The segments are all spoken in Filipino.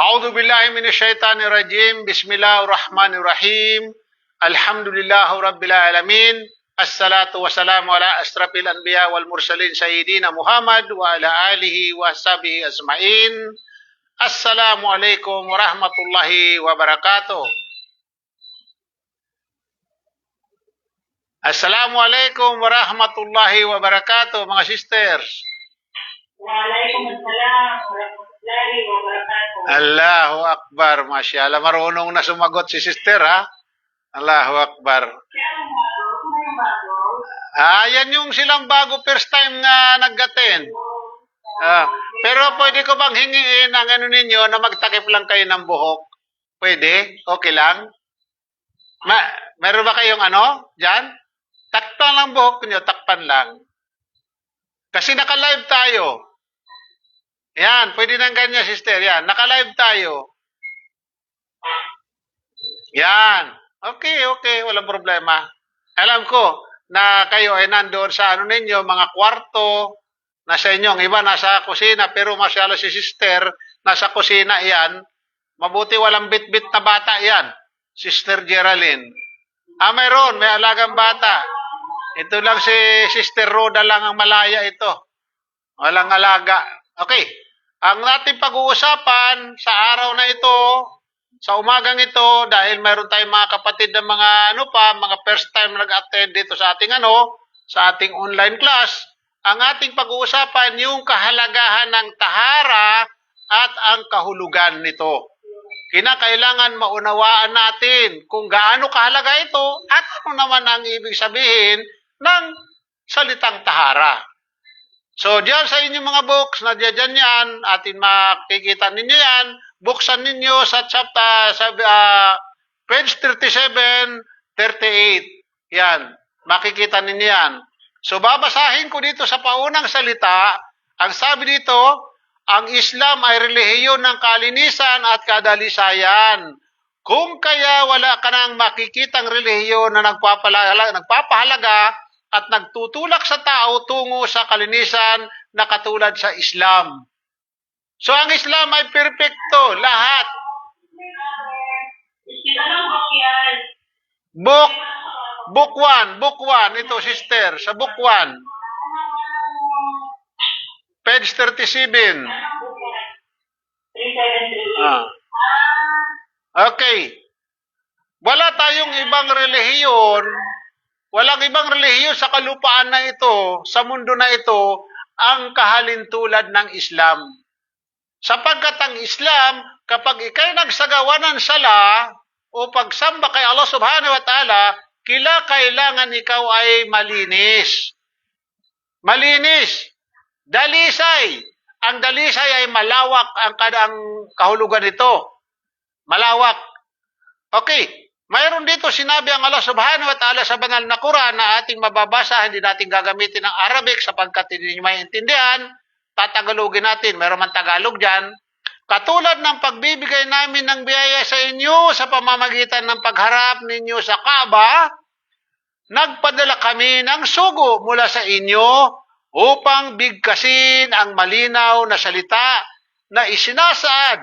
A'udzu billahi minasyaitonir rajim. Bismillahirrahmanirrahim. Alhamdulillah rabbil alamin. Assalatu wassalamu ala asrafil anbiya wal mursalin sayyidina Muhammad wa ala alihi wa sahbihi ajmain. Assalamualaikum warahmatullahi wabarakatuh. Assalamualaikum warahmatullahi wabarakatuh, mga sisters. Waalaikumsalam warahmatullahi wabarakatuh. Allahu Akbar, Masya Allah. Marunong na sumagot si sister, ha? Allahu Akbar. Kaya ang bago, ano yung bago? Yan yung silang bago first time nga nag-attend. Pero pwede ko bang hingiin ang ano ninyo na magtakip lang kayo ng buhok? Pwede? Okay lang? Meron ba kayong ano? Diyan? Takpan lang buhok niyo, takpan lang. Kasi naka-live tayo. Yan, pwede nang ganyan, sister. Yan, naka-live tayo. Yan. Okay, walang problema. Alam ko na kayo ay nandoon sa ano ninyo, mga kwarto, nasa inyong iba, nasa kusina, pero masyalo si sister, nasa kusina yan. Mabuti walang bit-bit na bata yan. Sister Geraldine. Mayroon, may alagang bata. Ito lang si Sister Roda lang ang malaya ito. Walang alaga. Okay. Ang ating pag-uusapan sa araw na ito, sa umagang ito, dahil mayroon tayong mga kapatid na mga mga first time nag-attend dito sa ating sa ating online class, ang ating pag-uusapan yung kahalagahan ng tahara at ang kahulugan nito. Kinakailangan maunawaan natin kung gaano kahalaga ito at ano naman ang ibig sabihin ng salitang tahara. So, diyan sa inyong mga books, na diyan yan, atin makikita ninyo yan, buksan ninyo sa chapter, page 37, 38. Yan, makikita ninyo yan. So, babasahin ko dito sa paunang salita, ang sabi dito, ang Islam ay relihiyon ng kalinisan at kadalisayan. Kung kaya wala ka nang makikitang relihiyon na nagpapahalaga at nagtutulak sa tao tungo sa kalinisan na katulad sa Islam. So ang Islam ay perpekto, lahat. Book 1, ito sister, sa book 1. Page 37. Okay. Wala tayong ibang relihiyon, walang ibang relihiyon sa kalupaan na ito, sa mundo na ito, ang kahalintulad ng Islam. Sapagkat ang Islam, kapag ikay nagsagawa ng sala o pagsamba kay Allah subhanahu wa ta'ala, kailangan ikaw ay malinis. Malinis. Dalisay. Ang dalisay ay malawak ang kahulugan nito. Malawak. Okay. Mayroon dito sinabi ang Allah subhanahu wa ta'ala sa banal na Quran na ating mababasa, hindi natin gagamitin ng Arabic sapagkat hindi nyo maintindihan. Tatagalogin natin. Mayroon man Tagalog dyan. Katulad ng pagbibigay namin ng biyaya sa inyo sa pamamagitan ng pagharap ninyo sa Kaaba, nagpadala kami ng sugo mula sa inyo upang bigkasin ang malinaw na salita na isinasaad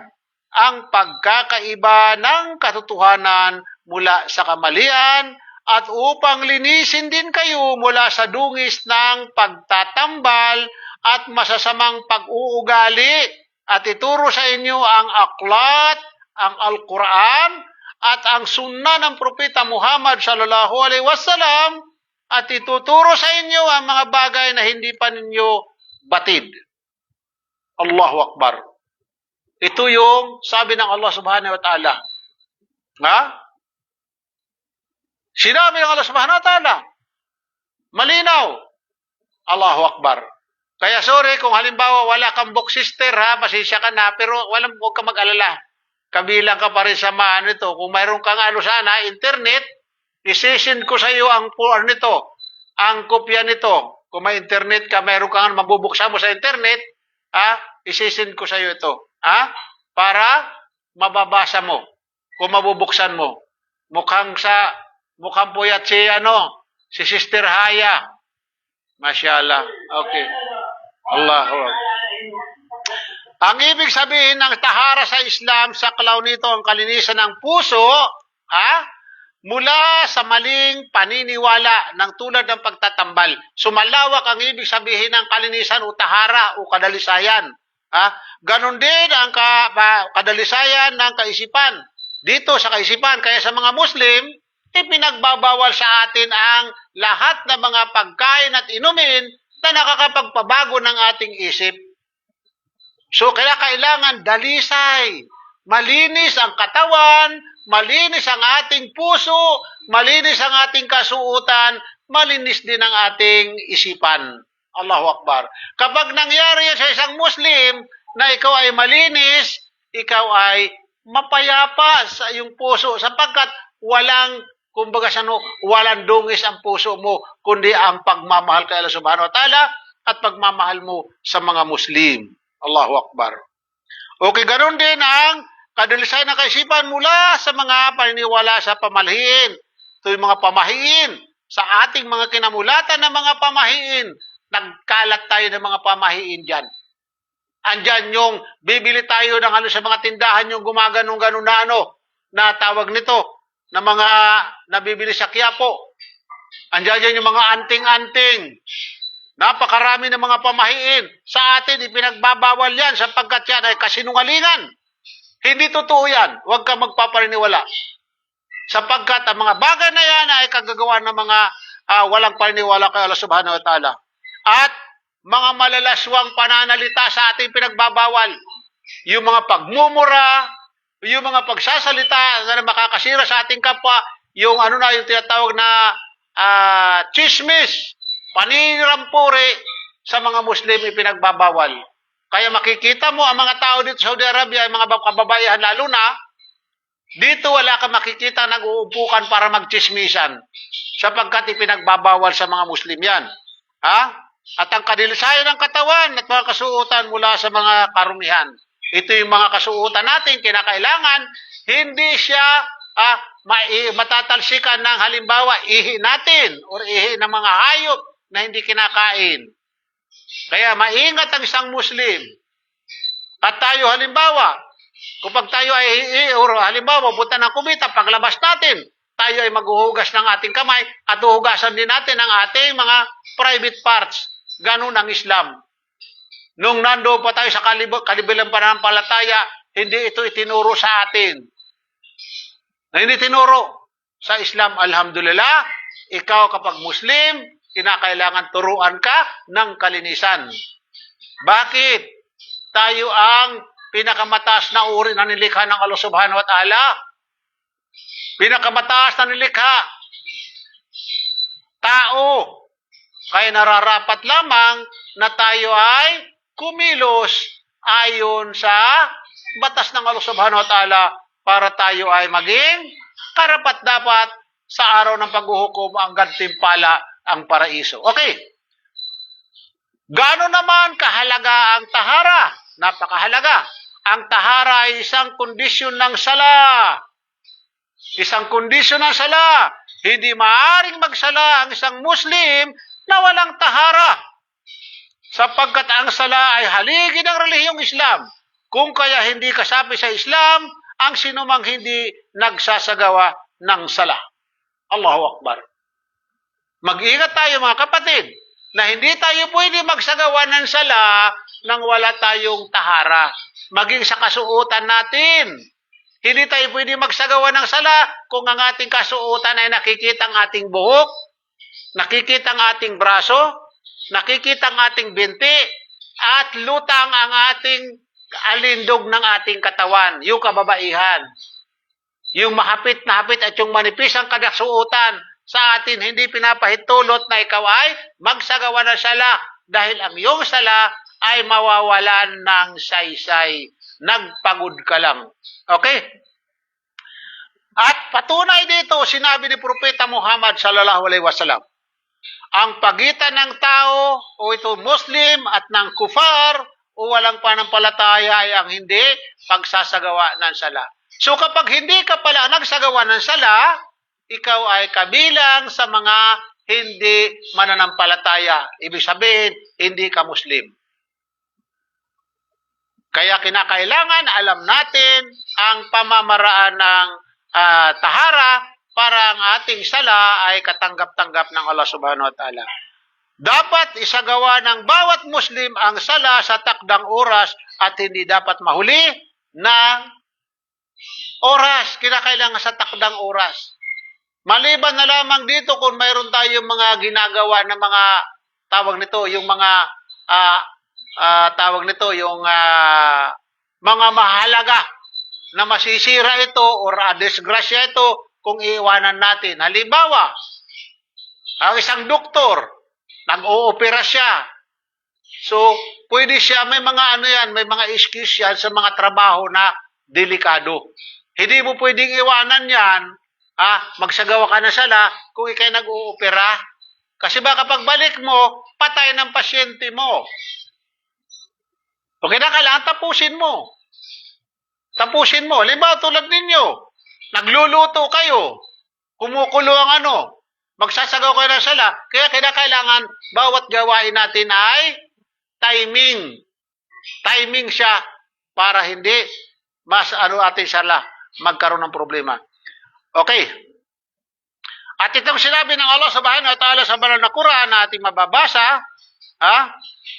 ang pagkakaiba ng katotohanan mula sa kamalian at upang linisin din kayo mula sa dungis ng pagtatambal at masasamang pag-uugali at ituro sa inyo ang aklat, ang Al-Quran at ang sunna ng Propeta Muhammad sallallahu alaihi wasallam at ituturo sa inyo ang mga bagay na hindi pa ninyo batid. Allahu Akbar. Ito yung sabi ng Allah subhanahu wa ta'ala. Ha? Sinabi ng Allah subhanahu wa ta'ala. Malinaw. Allahu Akbar. Kaya sorry kung halimbawa wala kang book sister, ha, pasensya ka na, pero huwag ka mag-alala. Kabilang ka pa rin sa ito. Kung mayroon kang sana, internet, isesend ko sa iyo ang ang kopya nito. Kung may internet ka, mayroon kang mabubuksan mo sa internet, isesend ko sa iyo ito. Para mababasa mo. Kung mabubuksan mo. Mukhang puyat si Sister Haya. Masyaallah. Okay. Allahu Akbar. Ang ibig sabihin ng tahara sa Islam, saklaw nito ang kalinisan ng puso, mula sa maling paniniwala ng tulad ng pagtatambal. Sumalawak ang ibig sabihin ng kalinisan o tahara o kadalisayan. Ganon din ang kadalisayan ng kaisipan. Dito sa kaisipan, kaya sa mga Muslim, ipinagbabawal sa atin ang lahat ng mga pagkain at inumin na nakakapagpabago ng ating isip. So, kaya kailangan dalisay. Malinis ang katawan, malinis ang ating puso, malinis ang ating kasuutan, malinis din ang ating isipan. Allahu Akbar. Kapag nangyari yan sa isang Muslim na ikaw ay malinis, ikaw ay mapayapa sa iyong puso sapagkat walang walang dungis ang puso mo, kundi ang pagmamahal kay Allah Subhanahu wa Ta'ala at pagmamahal mo sa mga Muslim. Allahu Akbar. Okay, ganoon din ang kadalisayan ng kaisipan mula sa mga paniniwala sa pamahiin. Ito yung mga pamahiin. Sa ating mga kinamulatan ng mga pamahiin, nagkalat tayo ng mga pamahiin dyan. Andyan yung bibili tayo ng sa mga tindahan yung gumaganong-ganon na tawag nito, na mga nabibili sa Quiapo. Andyan yung mga anting-anting. Napakarami ng mga pamahiin. Sa atin, ipinagbabawal yan sapagkat yan ay kasinungalingan. Hindi totoo yan. Huwag ka magpapaniniwala. Sapagkat ang mga bagay na yan ay kagagawa ng mga walang paniniwala kay Allah Subhanahu wa Ta'ala. At mga malalaswang pananalita sa ating pinagbabawal. Yung mga pagmumura, yung mga pagsasalita na makakasira sa ating kapwa, yung yung tinatawag na chismis, panirampuri sa mga Muslim ipinagbabawal. Kaya makikita mo ang mga tao dito sa Saudi Arabia, ang mga kababayan lalo na, dito wala ka makikita nag-uupukan para magchismisan sapagkat ipinagbabawal sa mga Muslim yan. At ang kadilisayan ng katawan at mga kasuotan mula sa mga karumihan. Ito yung mga kasuotan natin, kinakailangan, hindi siya matatalsikan ng halimbawa ihi natin or ihi ng mga hayop na hindi kinakain. Kaya maingat ang isang Muslim. At tayo halimbawa, kapag tayo ay halimbawa punta ng kumita, paglabas natin, tayo ay maghuhugas ng ating kamay at uhugasan din natin ang ating mga private parts. Ganun ang Islam. Nung nando pa tayo sa kalibilang pananampalataya, hindi ito itinuro sa atin. Na hindi tinuro sa Islam, alhamdulillah, ikaw kapag Muslim, kinakailangan turuan ka ng kalinisan. Bakit? Tayo ang pinakamataas na uri na nilikha ng Allah Subhanahu wa Ta'ala. Pinakamataas na nilikha. Tao. Kaya nararapat lamang na tayo ay kumilos ayon sa batas ng Allah Subhanahu wa Ta'ala para tayo ay maging karapat-dapat sa araw ng paghuhukom ang gantimpala ang paraiso. Okay. Gaano naman kahalaga ang tahara? Napakahalaga. Ang tahara ay isang kondisyon ng sala. Isang kondisyon ng sala. Hindi maaaring magsala ang isang Muslim na walang tahara. Sapagkat ang sala ay haligi ng relihiyong Islam. Kung kaya hindi kasapi sa Islam, ang sinumang hindi nagsasagawa ng sala. Allahu Akbar. Mag-ingat tayo mga kapatid na hindi tayo pwede magsagawa ng sala nang wala tayong tahara. Maging sa kasuotan natin. Hindi tayo pwede magsagawa ng sala kung ang ating kasuotan ay nakikita ang ating buhok, nakikita ang ating braso, nakikita ang ating binti, at lutang ang ating alindog ng ating katawan, yung kababaihan. Yung mahapit na hapit at yung manipis ang kadasuotan sa atin, hindi pinapahitulot na ikaw ay magsagawa ng sala dahil ang iyong sala ay mawawalan ng saysay. Nagpagod ka lang. Okay? At patunay dito, sinabi ni Propeta Muhammad sallallahu alaihi wasallam, ang pagitan ng tao o ito Muslim at ng kufar o walang panampalataya ay ang hindi pagsasagawa ng sala. So kapag hindi ka pala nagsagawa ng sala, ikaw ay kabilang sa mga hindi mananampalataya. Ibig sabihin, hindi ka Muslim. Kaya kinakailangan alam natin ang pamamaraan ng tahara para ang ating sala ay katanggap-tanggap ng Allah Subhanahu wa Ta'ala. Dapat isagawa ng bawat Muslim ang sala sa takdang oras at hindi dapat mahuli ng oras. Kinakailangan sa takdang oras. Maliban na lamang dito kung mayroon tayong mga ginagawa ng mga tawag nito, yung mga mga mahalaga na masisira ito or disgrasya ito kung iiwanan natin. Halimbawa, ang isang doktor, nag-oopera siya. So, pwede siya, may mga may mga excuse yan sa mga trabaho na delikado. Hindi mo pwedeng iwanan yan, magsagawa ka na sala kung ikay nag-oopera. Kasi baka pagbalik mo, patay ng pasyente mo. Okay na, kailangan tapusin mo. Tapusin mo. Halimbawa tulad ninyo, nagluluto kayo, kumukulo ang magsasagaw kayo ng sala, kaya kinakailangan bawat gawain natin ay timing. Timing siya para hindi ating sala magkaroon ng problema. Okay. At itong sinabi ng Allah Subhanahu wa Ta'ala sa banal na Quran na ating mababasa,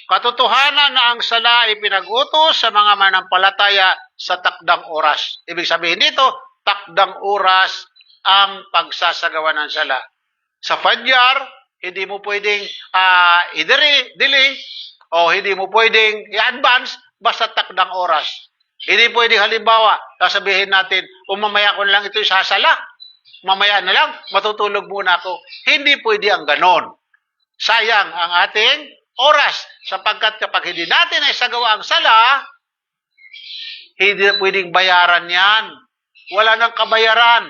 katotohanan na ang sala ay pinag-utos sa mga manampalataya sa takdang oras. Ibig sabihin dito, takdang oras ang pagsasagawa ng sala. Sa Fajr, hindi mo pwedeng i-delay o hindi mo pwedeng i-advance basta takdang oras. Hindi pwedeng halimbawa, sasabihin natin, mamaya ko na lang ito isasala. Mamaya na lang, matutulog muna ako. Hindi pwede ang ganon. Sayang ang ating oras. Sapagkat kapag hindi natin ay sagawa ang sala, hindi pwedeng bayaran yan. Wala nang kabayaran.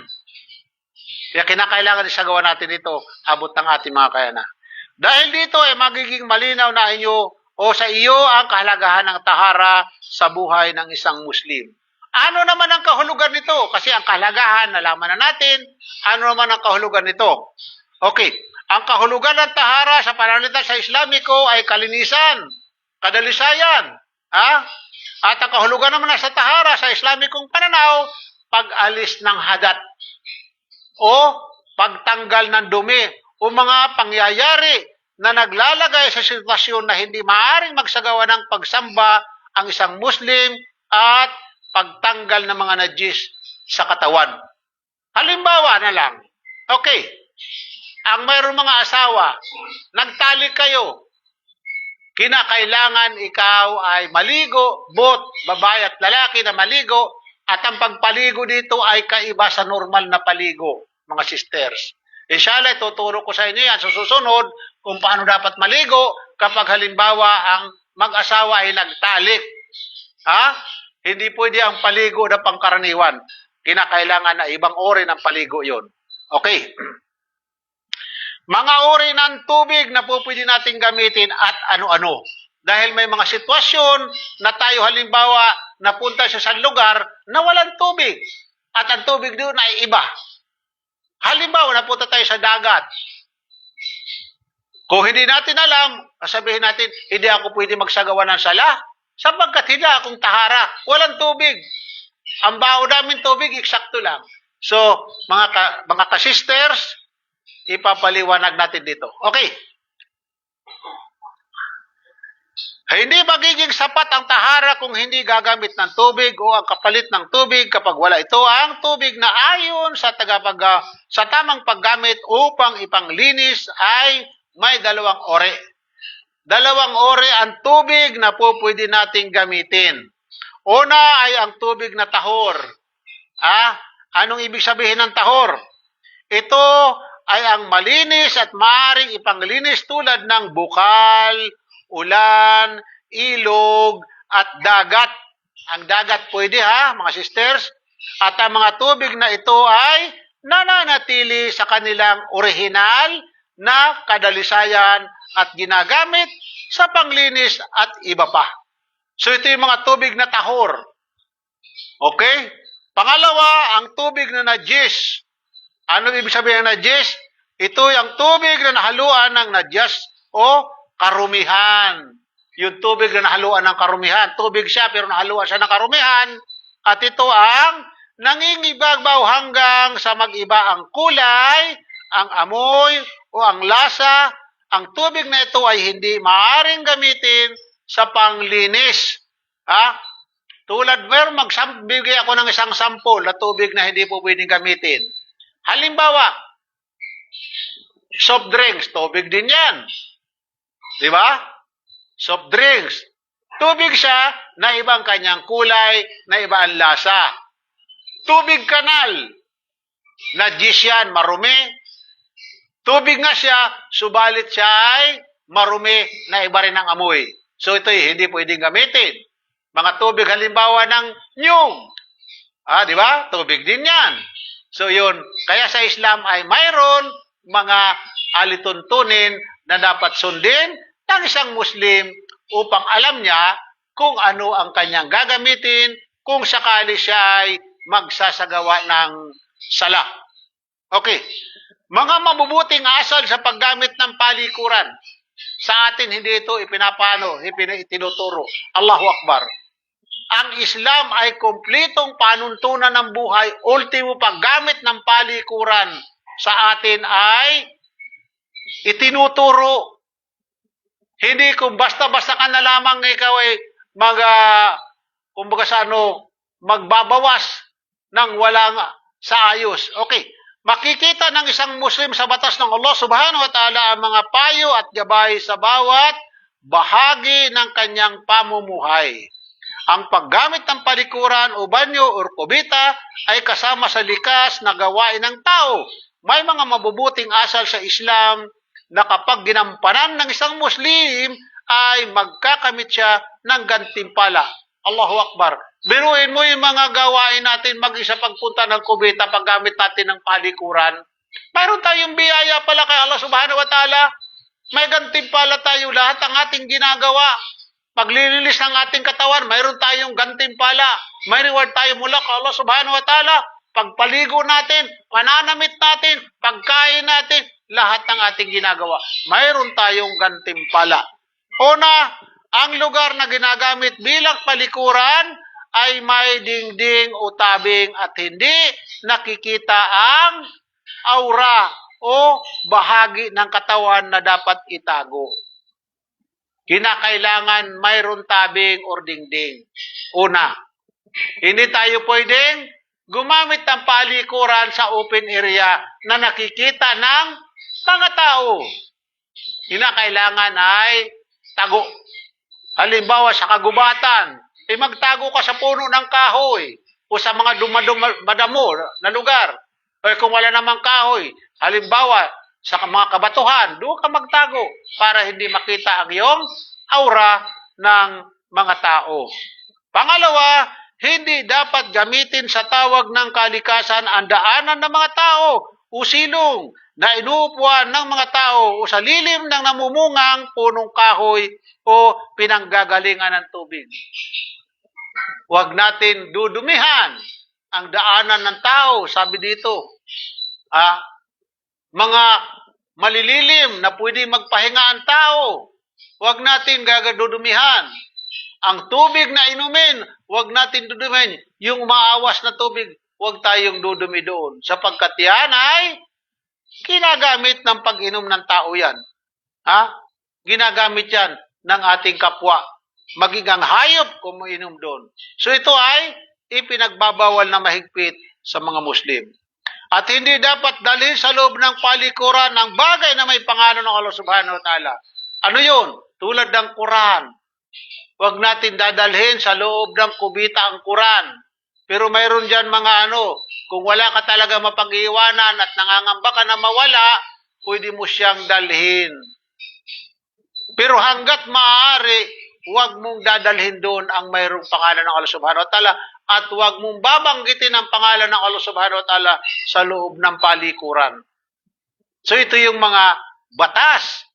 Kaya kinakailangan isagawa natin ito, abot ng ating mga kayana. Dahil dito ay magiging malinaw na inyo o sa iyo ang kahalagahan ng tahara sa buhay ng isang Muslim. Ano naman ang kahulugan nito? Kasi ang kahalagahan, nalaman na natin, ano naman ang kahulugan nito? Okay, ang kahulugan ng tahara sa pananalita sa Islamiko ay kalinisan, kadalisayan. At ang kahulugan naman sa tahara sa Islamikong pananaw, pag-alis ng hadat o pagtanggal ng dumi o mga pangyayari na naglalagay sa sitwasyon na hindi maaaring magsagawa ng pagsamba ang isang Muslim at pagtanggal ng mga najis sa katawan. Halimbawa na lang, okay, ang mayroong mga asawa, nagtalik kayo, kinakailangan ikaw ay maligo, both babae at lalaki na maligo, at ang pagpaligo dito ay kaiba sa normal na paligo, mga sisters. Inshallah, tuturo ko sa inyo yan sa susunod kung paano dapat maligo kapag halimbawa ang mag-asawa ay nagtalik. Hindi pwede ang paligo na pangkaraniwan. Kinakailangan na ibang uri ng paligo yon. Okay. Mga uri ng tubig na po pwede natin gamitin at ano-ano. Dahil may mga sitwasyon na tayo halimbawa napunta sa isang lugar na walang tubig. At ang tubig doon ay iba. Halimbawa, napunta tayo sa dagat. Kung hindi natin alam, sabihin natin, hindi ako pwede magsagawa ng sala. Sapagkat hindi akong tahara. Walang tubig. Ang baho namin tubig, eksakto lang. So, mga ka-sisters, ipapaliwanag natin dito. Okay. Hindi magiging sapat ang tahara kung hindi gagamit ng tubig o ang kapalit ng tubig kapag wala ito. Ang tubig na ayon sa tamang paggamit upang ipanglinis ay may dalawang ore. Dalawang ore ang tubig na po pwede nating gamitin. Una ay ang tubig na tahor. Anong ibig sabihin ng tahor? Ito ay ang malinis at maaaring ipanglinis tulad ng bukal, ulan, ilog, at dagat. Ang dagat pwede mga sisters. At ang mga tubig na ito ay nananatili sa kanilang orihinal na kadalisayan at ginagamit sa panglinis at iba pa. So ito yung mga tubig na tahor. Okay? Pangalawa, ang tubig na najis. Ano ibig sabihin ng najis? Ito yung tubig na nahaluan ng najas o karumihan. yung tubig na nahaluan ng karumihan. Tubig siya pero nahaluan siya ng karumihan. At ito ang nangingibabaw hanggang sa mag-iba ang kulay, ang amoy o ang lasa. Ang tubig na ito ay hindi maaaring gamitin sa panglinis. Tulad, magbigay ako ng isang sample na tubig na hindi po pwedeng gamitin. Halimbawa, soft drinks, tubig din yan. Di ba? Soft drinks. Tubig siya na ibang kanyang kulay, na iba ang lasa. Tubig kanal, najis yan, marumi. Tubig nga siya, subalit siya ay marumi na iba rin ang amoy. So ito hindi pwedeng gamitin. Mga tubig halimbawa ng nyug. Di ba? Tubig din yan. So yun, kaya sa Islam ay mayroon mga alituntunin na dapat sundin ng isang Muslim upang alam niya kung ano ang kanyang gagamitin kung sakali siya ay magsasagawa ng sala. Okay. Mga mabubuting asal sa paggamit ng palikuran. Sa atin hindi ito itinuturo. Allahu Akbar. Ang Islam ay kumpletong panuntunan ng buhay. Ultimo paggamit ng palikuran sa atin ay itinuturo. Hindi kung basta-basta ka na lamang ikaw ay magbabawas ng walang sa ayos. Okay. Makikita ng isang Muslim sa batas ng Allah Subhanahu wa Ta'ala ang mga payo at gabay sa bawat bahagi ng kanyang pamumuhay. Ang paggamit ng palikuran o banyo o kubita ay kasama sa likas na gawain ng tao. May mga mabubuting asal sa Islam na kapag ginampanan ng isang Muslim ay magkakamit siya ng gantimpala. Allahu Akbar. Biruin mo yung mga gawain natin mag-isa pagpunta ng kubita paggamit natin ng palikuran. Mayroon tayong biyaya pala kay Allah Subhanahu wa Ta'ala. May gantimpala tayo lahat ang ating ginagawa. Paglilinis ng ating katawan, mayroon tayong gantimpala. May reward tayo mula kay Allah Subhanahu wa Ta'ala. Pagpaligo natin, pananamit natin, pagkain natin, lahat ng ating ginagawa. Mayroon tayong gantimpala. Una, ang lugar na ginagamit bilang palikuran ay may dingding o tabing at hindi nakikita ang aura o bahagi ng katawan na dapat itago. Kinakailangan mayroon tabing o dingding. Una, hindi tayo pwedeng gumamit ng palikuran sa open area na nakikita ng mga tao. Kinakailangan ay tago. Halimbawa sa kagubatan, magtago ka sa puno ng kahoy o sa mga madamo na lugar. O kung wala namang kahoy, halimbawa sa mga kabatuhan, doon ka magtago para hindi makita ang iyong aura ng mga tao. Pangalawa, hindi dapat gamitin sa tawag ng kalikasan ang daanan ng mga tao o silong na inuupuan ng mga tao o sa lilim ng namumungang punong kahoy o pinanggagalingan ng tubig. Huwag natin dudumihan ang daanan ng tao, sabi dito. Mga malililim na pwede magpahinga ang tao, huwag natin gagadudumihan. Ang tubig na inumin, huwag natin dudumihin. Yung maawas na tubig, huwag tayong dudumi doon. Sapagkat yan ay ginagamit ng pag-inom ng tao yan. Ginagamit yan ng ating kapwa. Maging ang hayop kung mainom doon. So ito ay ipinagbabawal na mahigpit sa mga Muslim. At hindi dapat dalhin sa loob ng palikuran ang bagay na may pangalan ng Allah Subhanahu wa Ta'ala. Ano yun? Tulad ng Quran. Huwag natin dadalhin sa loob ng kubita ang Quran. Pero mayroon dyan mga kung wala ka talaga mapag-iwanan at nangangamba ka na mawala, pwede mo siyang dalhin. Pero hanggat maaari, huwag mong dadalhin doon ang mayroong pangalan ng Allah Subhanahu wa Ta'ala at huwag mong babanggitin ang pangalan ng Allah Subhanahu wa Ta'ala sa loob ng palikuran. So ito yung mga batas.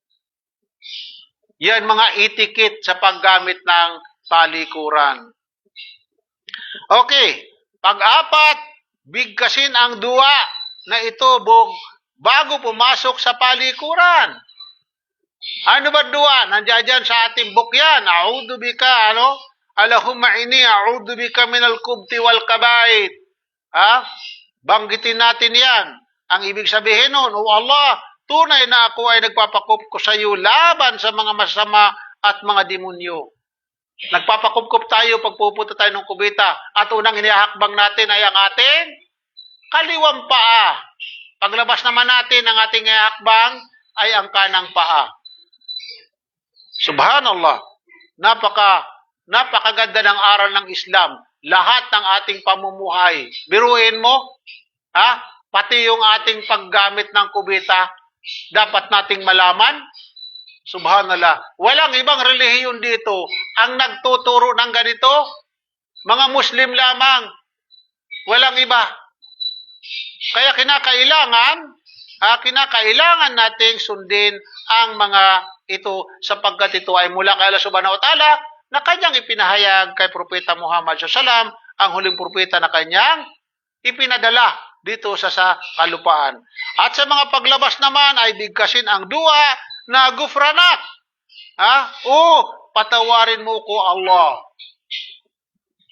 Yan mga etiquette sa paggamit ng palikuran. Okay, pag-apat, bigkasin ang dua na ito bago pumasok sa palikuran. Ano ba dua? Nandiyan dyan sa ating book yan. A'udhu bika, ano? Allahumma inni a'udhu bika minal kubti wal kabait. Ha? Banggitin natin yan. Ang ibig sabihin nun, O Allah, tunay na ako ay nagpapakupko sa iyo laban sa mga masama at mga demonyo. Nagpapakupkup tayo pag pupunta tayo ng kubita at unang hinihakbang natin ay ang ating kaliwang paa. Paglabas naman natin ang ating hinihakbang ay ang kanang paa. Subhanallah. Napakaganda ng aral ng Islam. Lahat ng ating pamumuhay. Biruin mo, pati yung ating paggamit ng kubita, dapat nating malaman. Subhanallah. Walang ibang relihiyon dito ang nagtuturo ng ganito. Mga Muslim lamang. Walang iba. Kaya kinakailangan nating sundin ang mga ito sapagkat ito ay mula kay Allah Subhanahu wa Ta'ala na kanyang ipinahayag kay Propeta Muhammad SAW, ang huling propeta na kanyang ipinadala dito sa kalupaan. At sa mga paglabas naman ay bigkasin ang dua na gufranak. Patawarin mo ko Allah.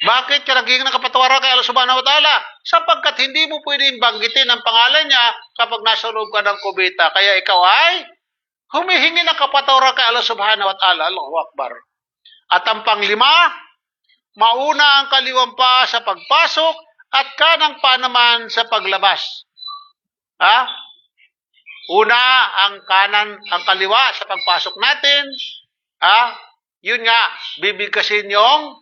Bakit ka naging nakapatawaran kay Allah Subhanahu wa Ta'ala? Sapagkat hindi mo pwedeng banggitin ang pangalan niya kapag nasa loob ka ng kubita. Kaya ikaw ay humihingi ng kapatawaran kay Allah Subhanahu wa Ta'ala. Allahu Akbar. At ang panglima, mauna ang kaliwang pa sa pagpasok at kanang pa naman sa paglabas. Una ang kaliwa sa pagpasok natin. Yun nga, bibigkasin yung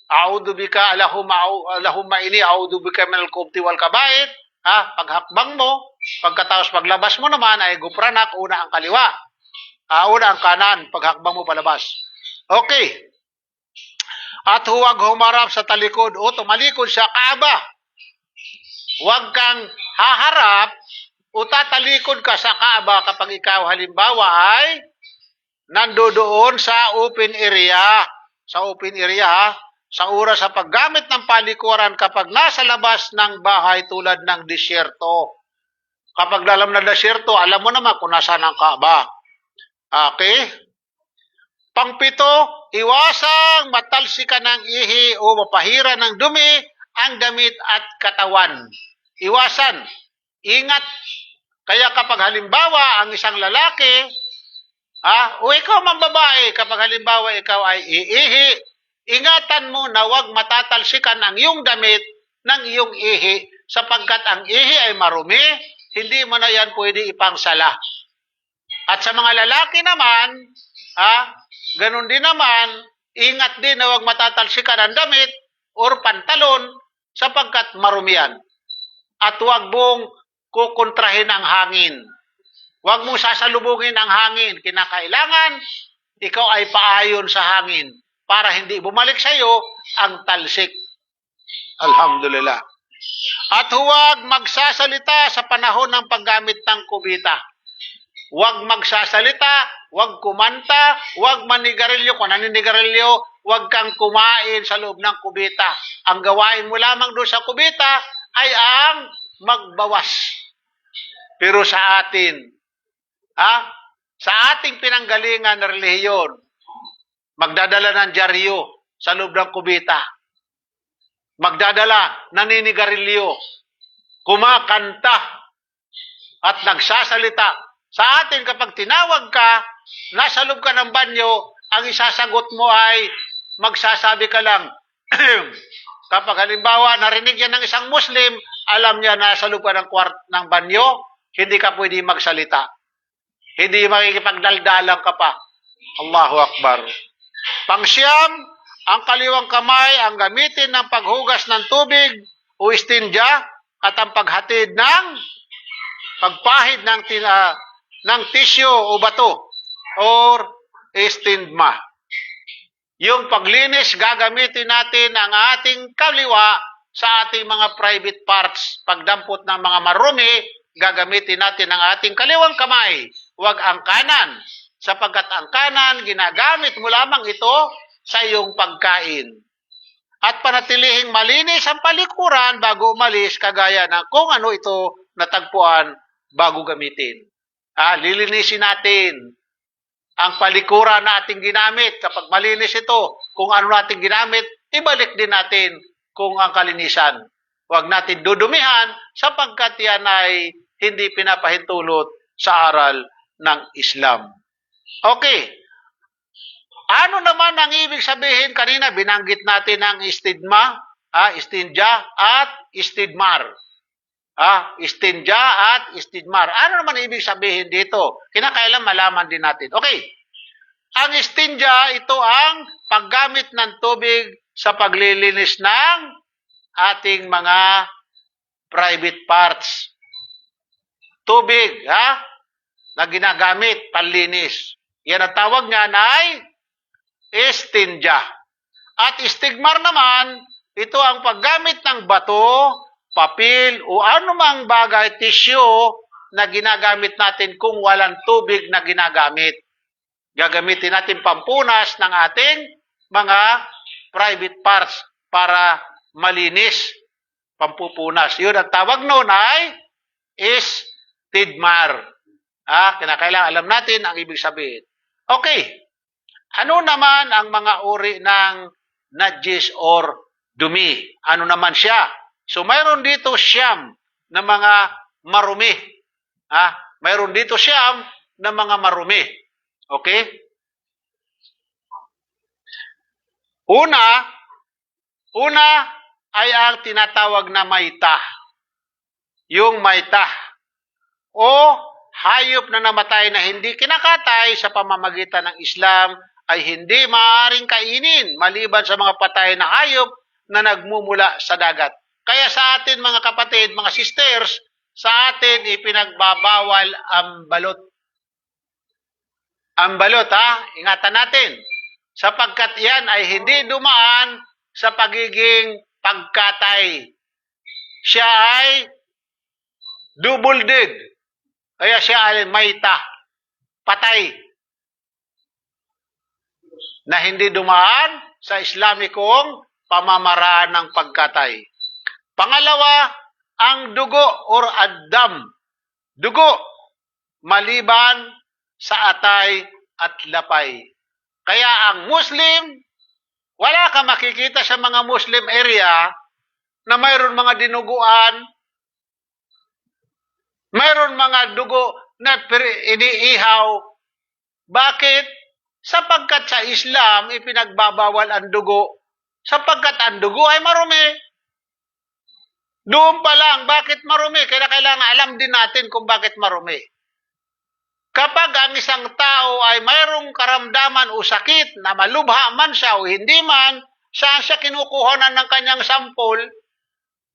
a'udhu bika Allahumma inni a'udhu bika minal kubti wal kabait. Paghakbang mo, pagkatapos paglabas mo naman ay gufranak, una ang kaliwa. Una ang kanan, paghakbang mo palabas. Okay. At huwag humarap sa talikod o tumalikod sa Kaaba. Huwag kang haharap o tatalikod ka sa Kaaba kapag ikaw halimbawa ay nandoon sa open area. Sa open area, sa oras sa paggamit ng palikuran kapag nasa labas ng bahay tulad ng disyerto. Kapag lalam na disyerto, alam mo naman kung nasaan ang Kaaba. Okay? Pangpito, iwasang matalsikan ng ihi o mapahira ng dumi ang damit at katawan. Iwasan. Ingat. Kaya kapag halimbawa ang isang lalaki, o ikaw man babae, kapag halimbawa ikaw ay iihi, ingatan mo na huwag matatalsikan ang iyong damit ng iyong ihi sapagkat ang ihi ay marumi, hindi mo na yan pwede ipangsala. At sa mga lalaki naman, ganun din naman, ingat din na huwag matatalsikan ang damit or pantalon sapagkat marumi yan. At huwag mong kukontrahin ang hangin. Huwag mong sasalubungin ang hangin. Kinakailangan, ikaw ay paayon sa hangin para hindi bumalik sa iyo ang talsik. Alhamdulillah. At huwag magsasalita sa panahon ng paggamit ng kubita. Huwag magsasalita, huwag kumanta, huwag manigarilyo. Kung naninigarilyo, huwag kang kumain sa loob ng kubita. Ang gawain mo lamang doon sa kubita ay ang magbawas. Pero sa atin, sa ating pinanggalingan na relihiyon, magdadala ng dyaryo sa loob ng kubita. Magdadala, naninigarilyo, kumakanta, at nagsasalita. Sa atin, kapag tinawag ka, nasa loob ka ng banyo, ang isasagot mo ay magsasabi ka lang. Kapag halimbawa, narinig yan ng isang Muslim, alam niya na nasa loob ka ng banyo, hindi ka pwede magsalita. Hindi makikipagdaldalang ka pa. Allahu Akbar. Pangsyam, ang kaliwang kamay ang gamitin ng paghugas ng tubig o istinja at ang paghatid ng pagpahid ng tissue o bato or istindma. Yung paglinis, gagamitin natin ang ating kaliwa sa ating mga private parts. Pagdampot ng mga marumi, gagamitin natin ang ating kaliwang kamay. Huwag ang kanan. Sapagkat ang kanan, ginagamit mo lamang ito sa iyong pagkain. At panatilihing malinis ang palikuran bago umalis, kagaya ng kung ano ito natagpuan bago gamitin. Lilinisin natin. ang palikuran na ating ginamit. Kapag malinis ito, kung ano natin ginamit, ibalik din natin kung ang kalinisan. Huwag natin dudumihan sapagkat yan ay hindi pinapahintulot sa aral ng Islam. Okay. Ano naman ang ibig sabihin? Kanina binanggit natin ang istinja at istidmar. Istinja at istidmar. Ano naman ibig sabihin dito? Kinakailan malaman din natin. Okay. Ang istinja, ito ang paggamit ng tubig sa paglilinis ng ating mga private parts. Tubig, na ginagamit, panlinis. Yan ang tawag niyan ay istinja. At istigmar naman, ito ang paggamit ng bato, papel, o anumang bagay, tissue na ginagamit natin kung walang tubig na ginagamit. Gagamitin natin pampunas ng ating mga private parts para malinis, pampupunas. Yun ang tawag noon ay istidmar. Kinakailangan alam natin ang ibig sabihin. Okay. Ano naman ang mga uri ng najis or dumi? Ano naman siya? So, mayroon dito siyam na mga marumi. Mayroon dito siyam na mga marumi. Okay? Una ay ang tinatawag na maita. Yung maita. O hayop na namatay na hindi kinakatay sa pamamagitan ng Islam ay hindi maaaring kainin maliban sa mga patay na hayop na nagmumula sa dagat. Kaya sa atin mga kapatid, mga sisters, sa atin ipinagbabawal ang balot. Ang balot, ingatan natin. Sapagkat yan ay hindi dumaan sa pagiging pagkatay. Siya ay double dead. Kaya siya ay maita, patay, na hindi dumaan sa Islamikong pamamaraan ng pagkatay. Pangalawa, ang dugo or addam. Dugo, maliban sa atay at lapay. Kaya ang Muslim, wala ka makikita sa mga Muslim area na mayroon mga dinuguan, mayroon mga dugo na iniihaw. Bakit? Sapagkat sa Islam, ipinagbabawal ang dugo. Sapagkat ang dugo ay marumi. Doon pa lang, bakit marumi? Kaya kailangan alam din natin kung bakit marumi. Kapag ang isang tao ay mayroong karamdaman o sakit na malubha man siya o hindi man, saan siya kinukuhanan ng kanyang sampol?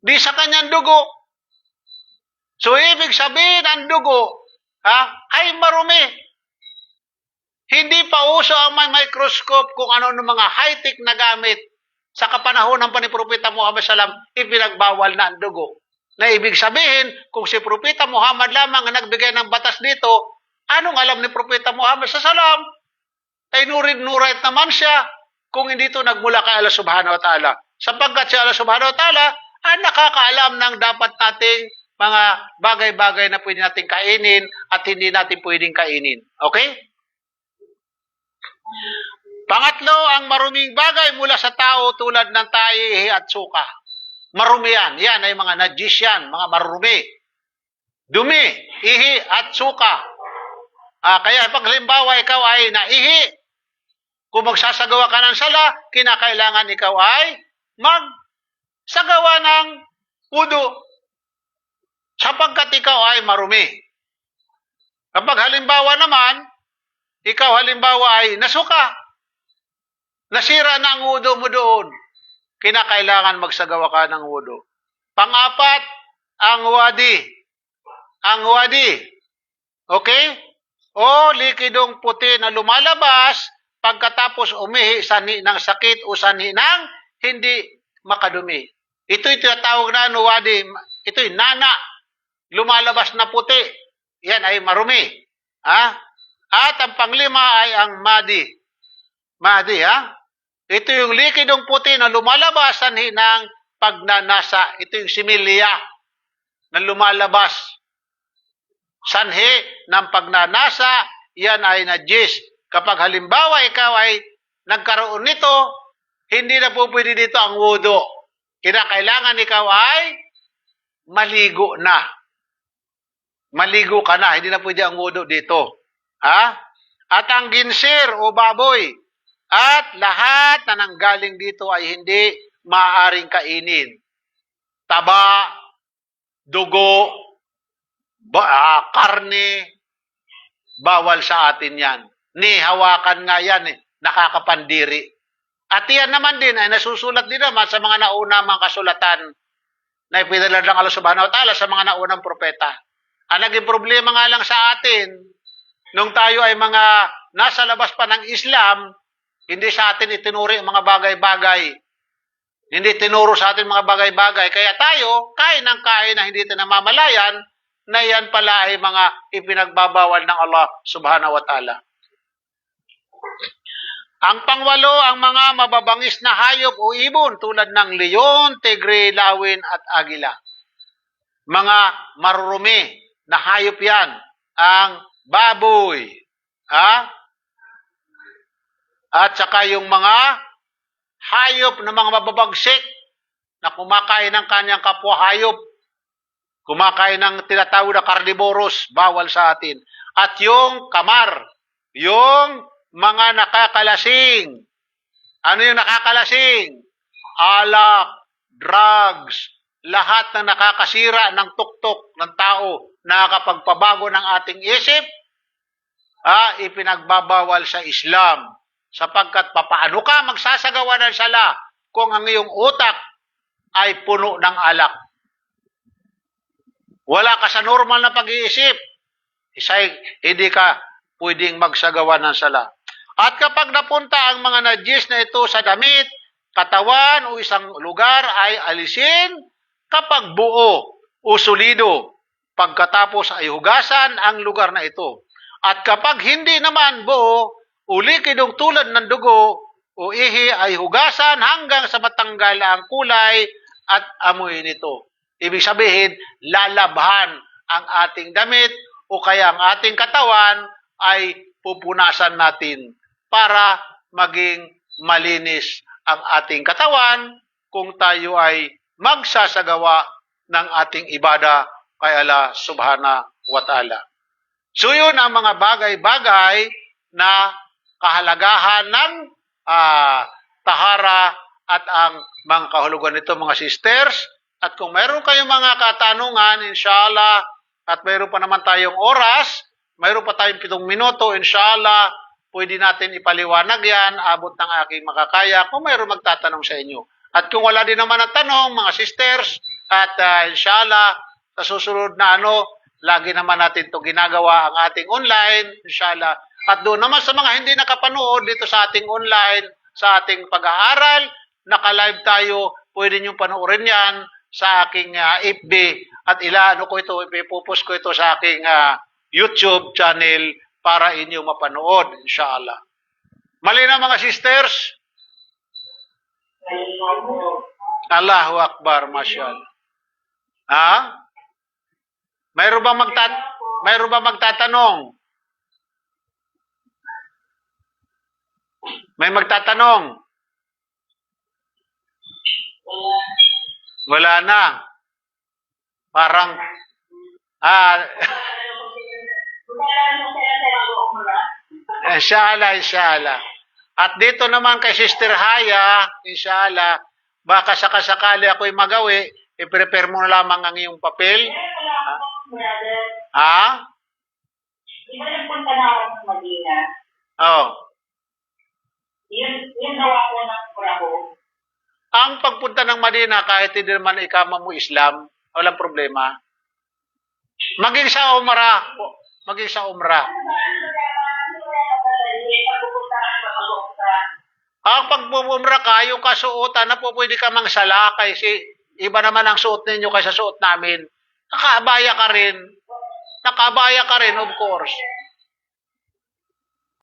Di sa kanyang dugo. So, ibig sabihin ang dugo ay marumi. Hindi pa uso ang may microscope kung ano ng mga high-tech na gamit. Sa kapanahon ng Propeta Muhammad SAW, ipinagbawal na ang dugo. Na ibig sabihin, kung si Propeta Muhammad lamang ang nagbigay ng batas dito, anong alam ni Propeta Muhammad SAW? Ay nurid-nurait naman siya kung hindi ito nagmula kay Allah Subhanahu wa Ta'ala. Sapagkat si Allah Subhanahu wa Ta'ala ay nakakaalam ng dapat nating mga bagay-bagay na pwede natin kainin at hindi natin pwedeng kainin. Okay? Pangatlo, ang maruming bagay mula sa tao tulad ng tae, ihi at suka. Marumi yan. Yan ay mga najis yan, mga marumi. Dumi, ihi at suka. Kaya pag halimbawa ikaw ay naihi, kung magsasagawa ka ng sala, kinakailangan ikaw ay magsagawa ng wudu. Sapagkat ikaw ay marumi. Kapag halimbawa naman, ikaw halimbawa ay nasuka, nasira na ang wudu mo doon, kinakailangan magsagawa ka ng wudu. Pang-apat, ang wadi. Ang wadi. Okay? O likidong puti na lumalabas pagkatapos umihi sanhi ng sakit o sanhi ng hindi makadumi. Ito'y tinatawag na wadi. Ito'y nana. Lumalabas na puti. Yan ay marumi. At ang panglima ay ang madi. Madi, Ito yung likidong puti na lumalabas sanhi ng pagnanasa. Ito yung similya na lumalabas sanhi ng pagnanasa. Yan ay najis. Kapag halimbawa ikaw ay nagkaroon nito, hindi na po pwede dito ang wudu. Kinakailangan ikaw ay maligo na. Maligo ka na, hindi na pwede ang wudu dito. Ha? At ang ginsir o baboy at lahat na nanggaling dito ay hindi maaaring kainin. Taba, dugo, karne, bawal sa atin yan. Ni hawakan nga yan, nakakapandiri. At yan naman din ay nasusulat din naman sa mga nauna mga kasulatan na ipinadala ng Allah subhanahu wa ta'ala sa mga naunang propeta. Ang naging problema nga lang sa atin, nung tayo ay mga nasa labas pa ng Islam, hindi sa atin itinuri ang mga bagay-bagay. Hindi tinuro sa atin mga bagay-bagay. Kaya tayo, kain ng kain na hindi namamalayan, na yan pala ay mga ipinagbabawal ng Allah subhanahu wa ta'ala. Ang pangwalo, ang mga mababangis na hayop o ibon tulad ng leon, tigre, lawin at agila. Mga marurumi na hayop yan. Ang baboy. At saka yung mga hayop na mga mababagsik na kumakain ng kanyang kapwa hayop. Kumakain ng tinatawag na carnivorous, bawal sa atin. At yung kamar, yung mga nakakalasing. Ano yung nakakalasing? Alak, drugs, lahat na nakakasira ng tuktok ng tao, nakakapagpabago ng ating isip, ipinagbabawal sa Islam. Sapagkat papaano ka magsasagawa ng sala kung ang iyong utak ay puno ng alak? Wala ka sa normal na pag-iisip. Hindi ka pwedeng magsagawa ng sala. At kapag napunta ang mga najis na ito sa damit, katawan o isang lugar ay alisin kapag buo o solido. Pagkatapos ay hugasan ang lugar na ito. At kapag hindi naman buo o likidong tulad ng dugo o ihi ay hugasan hanggang sa matanggal ang kulay at amoy nito. Ibig sabihin, lalabhan ang ating damit o kaya ang ating katawan ay pupunasan natin para maging malinis ang ating katawan kung tayo ay magsasagawa ng ating ibada kay Allah subhanahu wa ta'ala. So yun ang mga bagay-bagay na kahalagahan ng tahara at ang mga kahulugan nito mga sisters. At kung mayroon kayong mga katanungan, inshallah, at mayroon pa naman tayong oras, mayroon pa tayong 7 minuto, inshallah, pwede natin ipaliwanag yan, abot ng aking makakaya, kung mayroon magtatanong sa inyo. At kung wala din naman ang tanong, mga sisters, at inshallah, sa susunod na lagi naman natin ito ginagawa ang ating online, inshallah. At doon naman sa mga hindi nakapanood dito sa ating online, sa ating pag-aaral, naka-live tayo, pwede nyo panoorin yan sa aking FB at ipopost ko ito sa aking YouTube channel para inyo mapanood, inshallah. Mali na mga sisters? Allahu Akbar, masyaallah. Mayroon ba magtatanong? May magtatanong? Wala na. Parang, inshallah. At dito naman kay Sister Haya, inshallah, baka sakasakali ako'y magawi, i-prepare mo na lamang ang iyong papel. Iba yung punta na ako sa Medina. Oh. Yun daw ako ng Bravo. Ang pagpunta ng Madina, kahit hindi naman ikama mo Islam, walang problema. Maging sa Umrah. Ang pag-umrah ka, yung kasuotan na po pwede ka mangsala kasi iba naman ang suot ninyo kaysa suot namin. Nakabaya ka rin, of course.